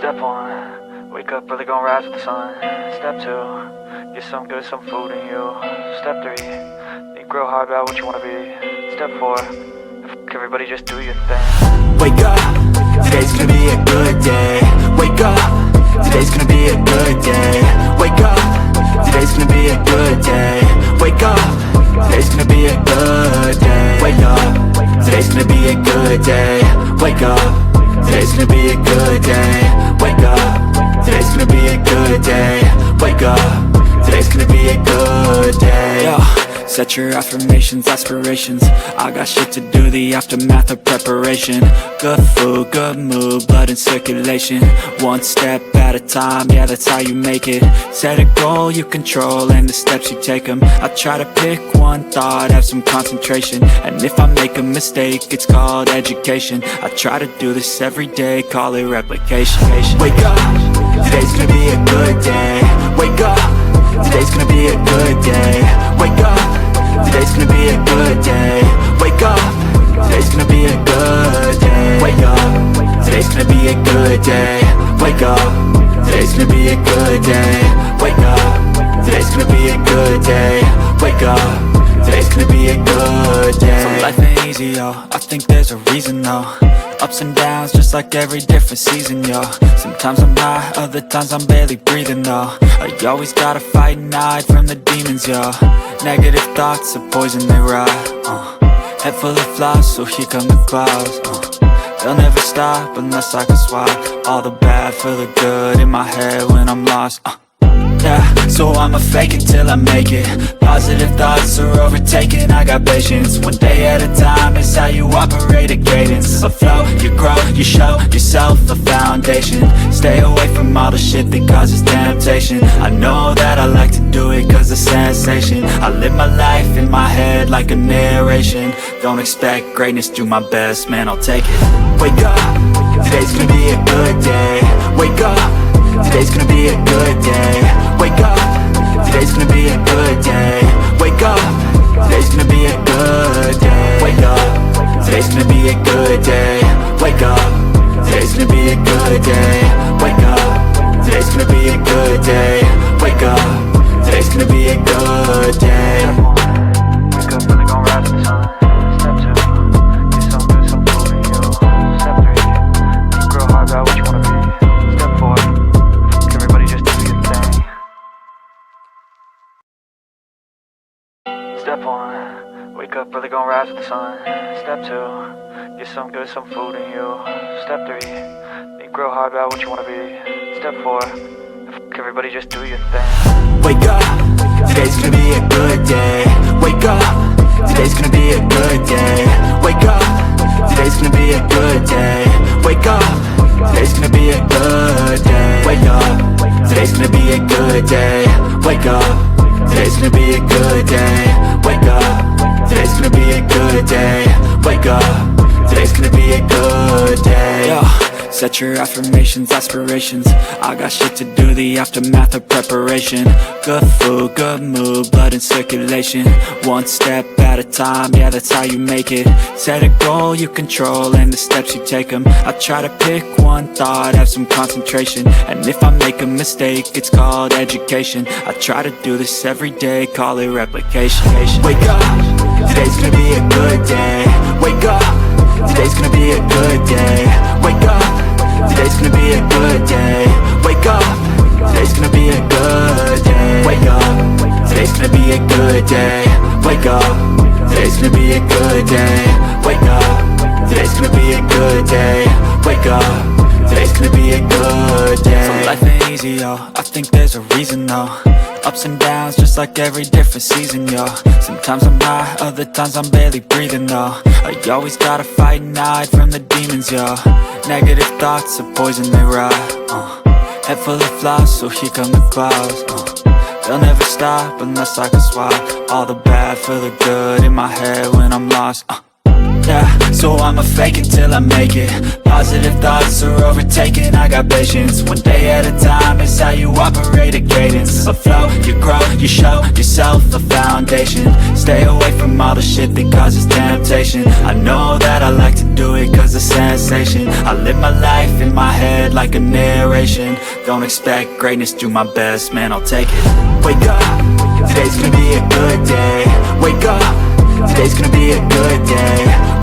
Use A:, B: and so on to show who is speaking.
A: Step 1, wake up early, gon' rise with the sun. Step 2, get some good, some food in you. Step 3, think real hard about what you wanna be. Step 4, everybody just do your thing.
B: Wake up, today's gonna be a good day. Wake up, today's gonna be a good day. Wake up, today's gonna be a good day. Wake up, today's gonna be a good day. Wake up, today's gonna be a good day. Wake up, today's gonna be a good day. Wake up, today's gonna be a good day. Wake up, today's gonna be a good day. Yo, set your affirmations, aspirations. I got shit to do, the aftermath of preparation. Good food, good mood, blood in circulation. One step at a time, yeah, that's how you make it. Set a goal you control and the steps you take them. I try to pick one thought, have some concentration. And if I make a mistake, it's called education. I try to do this every day, call it replication. Wake up, today's gonna be a good day. Wake up, today's gonna be a good day. Wake up, today's gonna be a good day. Wake up, today's gonna be a good day. Wake up, today's gonna be a good day. Wake up, today's gonna be a good day. Wake up, today's gonna be a good day. Wake up, today's gonna be a good day. So life ain't easy, yo, I think there's a reason, though. Ups and downs, just like every different season, yo. Sometimes I'm high, other times I'm barely breathing, though. I always gotta fight and hide from the demons, yo. Negative thoughts are poison, they ride, Head full of flies, so here come the clouds, They'll never stop unless I can swap all the bad for the good in my head when I'm lost, Yeah, so I'ma fake it till I make it. Positive thoughts are overtaken, I got patience. One day at a time is how you operate a cadence. A flow, you grow, you show yourself a foundation. Stay away from all the shit that causes temptation. I know that I like to do it cause it's sensation. I live my life in my head like a narration. Don't expect greatness, do my best, man, I'll take it. Wake up, today's gonna be a good day. Wake up, today's gonna be a good day. Wake up, today's gonna be a good day. Wake up, today's gonna be a good day. Wake up, today's gonna be a good day. Wake up, today's gonna be a good day. Wake up, today's gonna be a good day. Wake up, today's gonna be a good day.
A: Wake up early, gon' rise with the sun. Step 2, get some good, some food in you. Step 3, think real hard about what you wanna be. Step 4, everybody just do your thing. Step 1, wake up early, gon' rise with the sun. Step 2, get some good, some food in you. Step 3, think real hard about what you wanna be. Step 4, everybody just do your thing.
B: Wake up, today's gonna be a good day. Wake up, today's gonna be a good day. Wake up, today's gonna be a good day. Wake up, today's gonna be a good day. Wake up, today's gonna be a good day. Wake up, today's gonna be a good day. Wake up, today's gonna be a good day. Wake up, today's gonna be a good day. Yo, set your affirmations, aspirations. I got shit to do, the aftermath of preparation. Good food, good mood, blood in circulation. One step at a time, yeah, that's how you make it. Set a goal you control and the steps you take them. I try to pick one thought, have some concentration. And if I make a mistake, it's called education. I try to do this every day, call it replication. Wake up, today's gonna be a good day. Wake up, today's gonna be a good day. Wake up, today's gonna be a good day. Wake up, today's gonna be a good day. Wake up, today's gonna be a good day. Wake up, today's gonna be a good day. Wake up, today's gonna be a good day. Wake up, today's gonna be a good day. So life ain't easy, yo, I think there's a reason, though. Ups and downs, just like every different season, yo. Sometimes I'm high, other times I'm barely breathing, though. I always gotta fight and hide from the demons, yo. Negative thoughts are poison, they ride, Head full of flies, so here come the clouds, They'll never stop unless I can swap all the bad for the good in my head when I'm lost, Yeah, so I'ma fake it till I make it. Positive thoughts are overtaken, I got patience. One day at a time is how you operate a cadence. A flow, you grow, you show yourself a foundation. Stay away from all the shit that causes temptation. I know that I like to do it cause it's sensation. I live my life in my head like a narration. Don't expect greatness, do my best, man, I'll take it. Wake up, today's gonna be a good day.